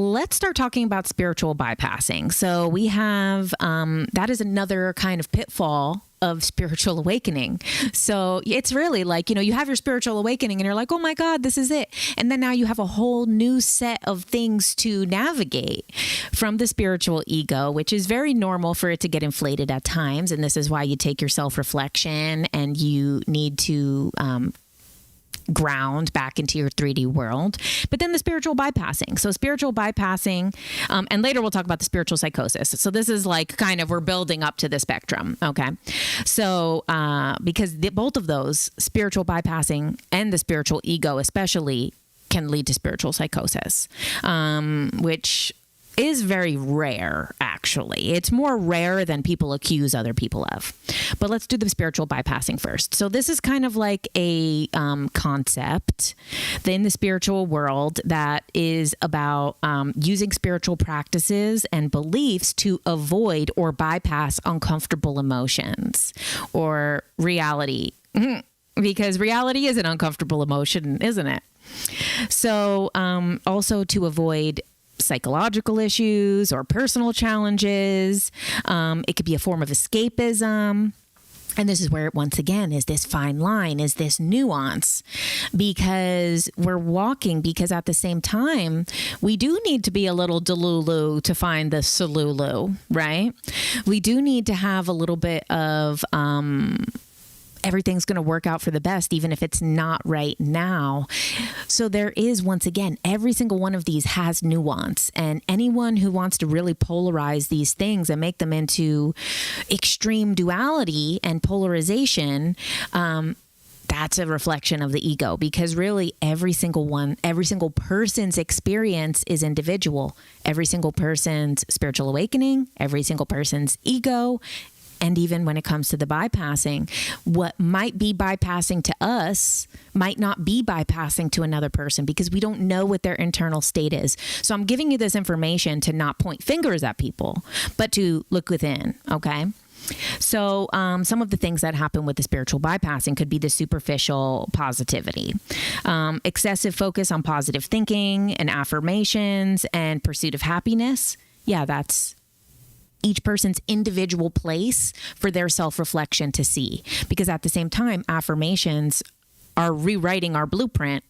Let's start talking about spiritual bypassing. So we have, that is another kind of pitfall of spiritual awakening. So it's really like, you have your spiritual awakening and you're like, oh my God, this is it. And then now you have a whole new set of things to navigate from the spiritual ego, which is very normal for it to get inflated at times. And this is why you take your self-reflection and you need to, ground back into your 3D world. But then the spiritual bypassing. So spiritual bypassing, and later we'll talk about the spiritual psychosis. So this is like kind of, we're building up to the spectrum. Okay. So, because both of those, spiritual bypassing and the spiritual ego especially, can lead to spiritual psychosis, which is very rare, actually. It's more rare than people accuse other people of. But let's do the spiritual bypassing first. So this is kind of like a concept in the spiritual world that is about using spiritual practices and beliefs to avoid or bypass uncomfortable emotions or reality. Because reality is an uncomfortable emotion, isn't it? So also to avoid psychological issues or personal challenges. It could be a form of escapism. And this is where, once again, is this fine line, is this nuance, because at the same time, we do need to be a little delulu to find the solulu, right? We do need to have a little bit of, everything's going to work out for the best, even if it's not right now. So there is, once again, every single one of these has nuance, and anyone who wants to really polarize these things and make them into extreme duality and polarization, that's a reflection of the ego, because really every single person's experience is individual. Every single person's spiritual awakening, every single person's ego. And even when it comes to the bypassing, what might be bypassing to us might not be bypassing to another person, because we don't know what their internal state is. So I'm giving you this information to not point fingers at people, but to look within, okay? So some of the things that happen with the spiritual bypassing could be the superficial positivity, excessive focus on positive thinking and affirmations and pursuit of happiness. Yeah, that's each person's individual place for their self-reflection to see. Because at the same time, affirmations are rewriting our blueprint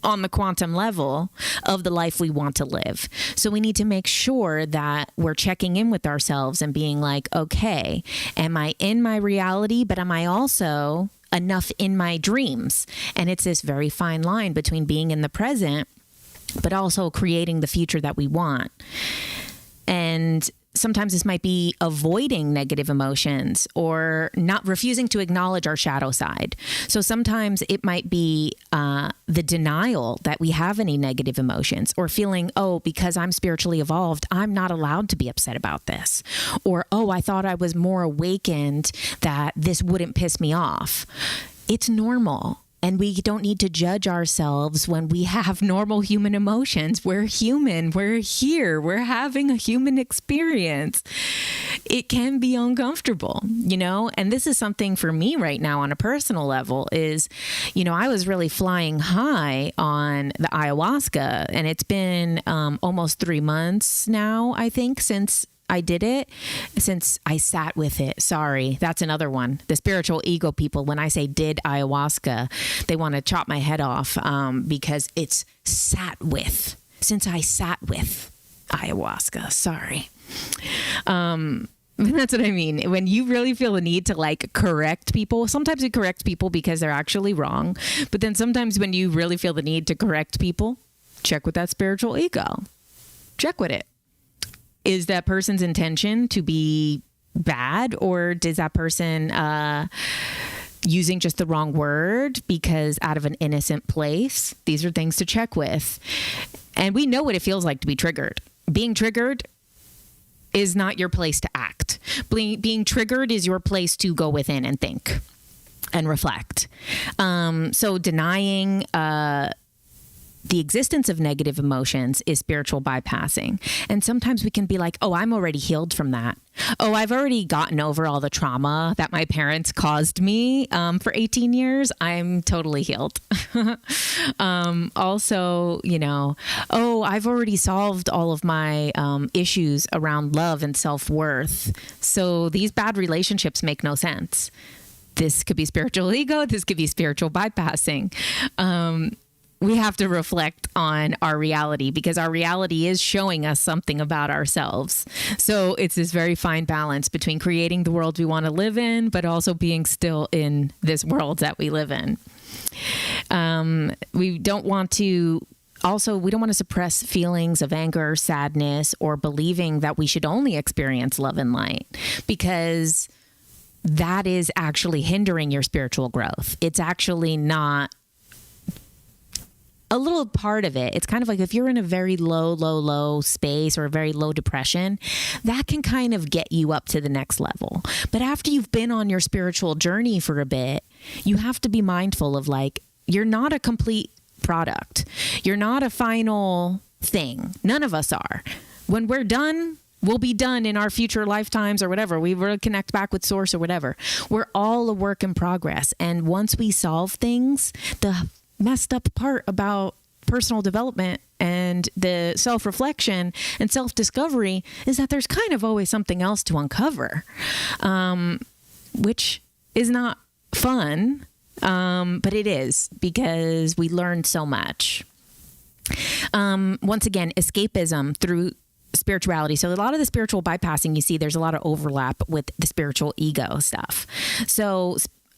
on the quantum level of the life we want to live. So we need to make sure that we're checking in with ourselves and being like, okay, am I in my reality, but am I also enough in my dreams? And it's this very fine line between being in the present, but also creating the future that we want. And sometimes this might be avoiding negative emotions or not refusing to acknowledge our shadow side. So sometimes it might be the denial that we have any negative emotions, or feeling, oh, because I'm spiritually evolved, I'm not allowed to be upset about this. Or, oh, I thought I was more awakened that this wouldn't piss me off. It's normal. And we don't need to judge ourselves when we have normal human emotions. We're human. We're here. We're having a human experience. It can be uncomfortable, And this is something for me right now on a personal level is, I was really flying high on the ayahuasca. And it's been almost 3 months now, I think, since I did it, since I sat with it. Sorry, that's another one. The spiritual ego people, when I say did ayahuasca, they want to chop my head off because it's sat with. Since I sat with ayahuasca, sorry. That's what I mean. When you really feel the need to correct people, sometimes you correct people because they're actually wrong. But then sometimes when you really feel the need to correct people, check with that spiritual ego. Check with it. Is that person's intention to be bad, or does that person using just the wrong word because out of an innocent place? These are things to check with. And we know what it feels like to be triggered. Being triggered is not your place to act. Being triggered is your place to go within and think and reflect. So denying the existence of negative emotions is spiritual bypassing. And sometimes we can be like, oh, I'm already healed from that. Oh, I've already gotten over all the trauma that my parents caused me for 18 years. I'm totally healed. Also, oh, I've already solved all of my issues around love and self-worth. So these bad relationships make no sense. This could be spiritual ego. This could be spiritual bypassing. We have to reflect on our reality because our reality is showing us something about ourselves. So it's this very fine balance between creating the world we want to live in, but also being still in this world that we live in. We don't want to suppress feelings of anger, sadness, or believing that we should only experience love and light, because that is actually hindering your spiritual growth. It's actually not a little part of it. It's kind of like if you're in a very low space or a very low depression, that can kind of get you up to the next level. But after you've been on your spiritual journey for a bit, you have to be mindful of like, you're not a complete product. You're not a final thing. None of us are. When we're done, we'll be done in our future lifetimes or whatever. We will connect back with source or whatever. We're all a work in progress. And once we solve things, the messed up part about personal development and the self-reflection and self-discovery is that there's kind of always something else to uncover, which is not fun, but it is because we learned so much. Once again, escapism through spirituality. So a lot of the spiritual bypassing, you see, there's a lot of overlap with the spiritual ego stuff. So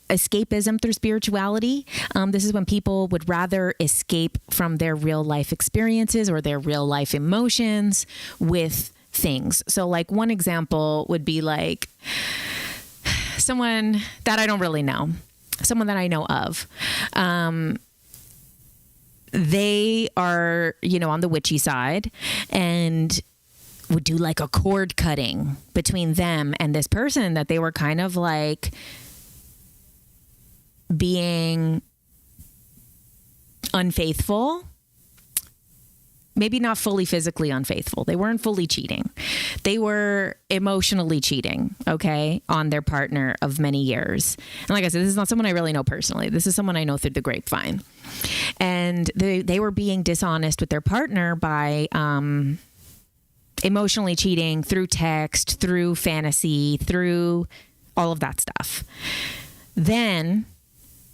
escapism through spirituality. This is when people would rather escape from their real life experiences or their real life emotions with things. So like one example would be like someone that I don't really know, someone that I know of. They are, on the witchy side and would do like a cord cutting between them and this person that they were kind of like being unfaithful, maybe not fully physically unfaithful. They weren't fully cheating. They were emotionally cheating, okay, on their partner of many years. And like I said, this is not someone I really know personally. This is someone I know through the grapevine. And they were being dishonest with their partner by emotionally cheating through text, through fantasy, through all of that stuff. Then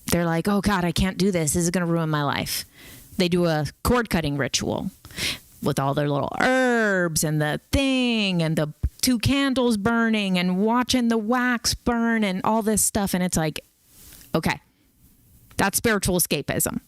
they're like, oh God, I can't do this. This is going to ruin my life. They do a cord cutting ritual with all their little herbs and the thing and the 2 candles burning and watching the wax burn and all this stuff. And it's like, okay, that's spiritual escapism.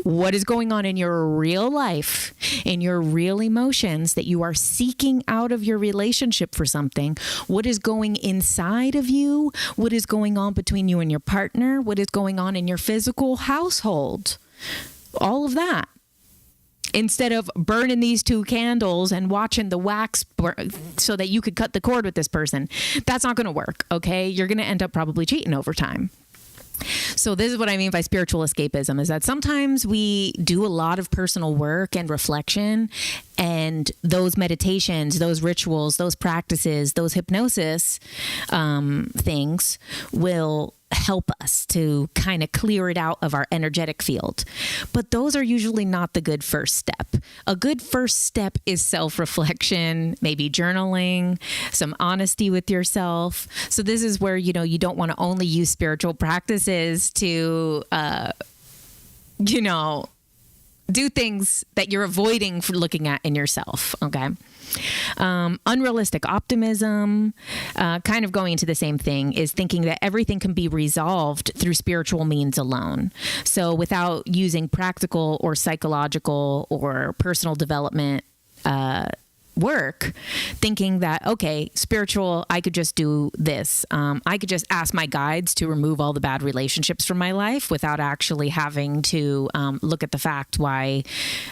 What is going on in your real life, in your real emotions that you are seeking out of your relationship for something? What is going inside of you? What is going on between you and your partner? What is going on in your physical household? All of that. Instead of burning these 2 candles and watching the wax burn so that you could cut the cord with this person, that's not going to work, okay? You're going to end up probably cheating over time. So this is what I mean by spiritual escapism, is that sometimes we do a lot of personal work and reflection, and those meditations, those rituals, those practices, those hypnosis things will help us to kind of clear it out of our energetic field. But those are usually not the good first step. A good first step is self-reflection, maybe journaling, some honesty with yourself. So this is where, you don't want to only use spiritual practices to, do things that you're avoiding for looking at in yourself. Okay. Unrealistic optimism, kind of going into the same thing, is thinking that everything can be resolved through spiritual means alone. So without using practical or psychological or personal development work, thinking that, okay, spiritual, I could just do this. I could just ask my guides to remove all the bad relationships from my life without actually having to look at the fact why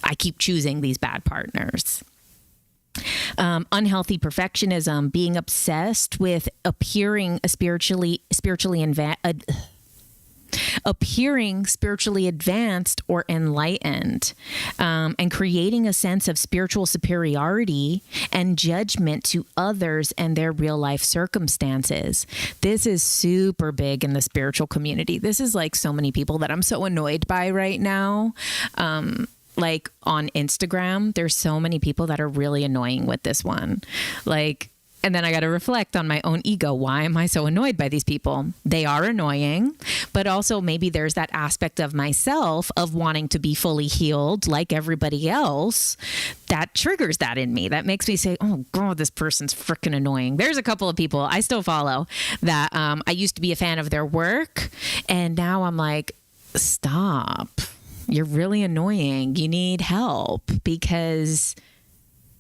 I keep choosing these bad partners. Unhealthy perfectionism, being obsessed with appearing spiritually appearing spiritually advanced or enlightened, and creating a sense of spiritual superiority and judgment to others and their real life circumstances. This is super big in the spiritual community. This is like so many people that I'm so annoyed by right now. Like on Instagram, there's so many people that are really annoying with this one. Like, and then I got to reflect on my own ego. Why am I so annoyed by these people? They are annoying, but also maybe there's that aspect of myself of wanting to be fully healed like everybody else that triggers that in me. That makes me say, oh God, this person's freaking annoying. There's a couple of people I still follow that I used to be a fan of their work. And now I'm like, stop. You're really annoying. You need help because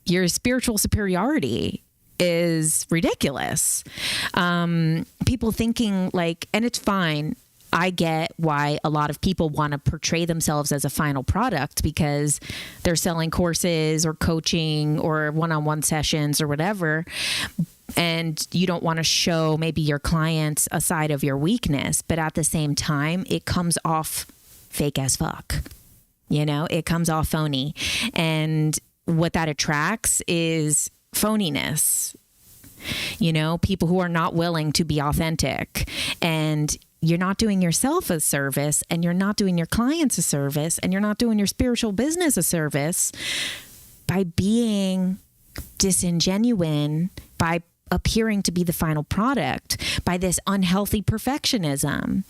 your spiritual superiority is ridiculous. People thinking like, and it's fine. I get why a lot of people want to portray themselves as a final product because they're selling courses or coaching or one-on-one sessions or whatever. And you don't want to show maybe your clients a side of your weakness, but at the same time, it comes off fake as fuck. You know, it comes off phony. And what that attracts is phoniness. You know, people who are not willing to be authentic. And you're not doing yourself a service, and you're not doing your clients a service, and you're not doing your spiritual business a service by being disingenuine, by appearing to be the final product, by this unhealthy perfectionism.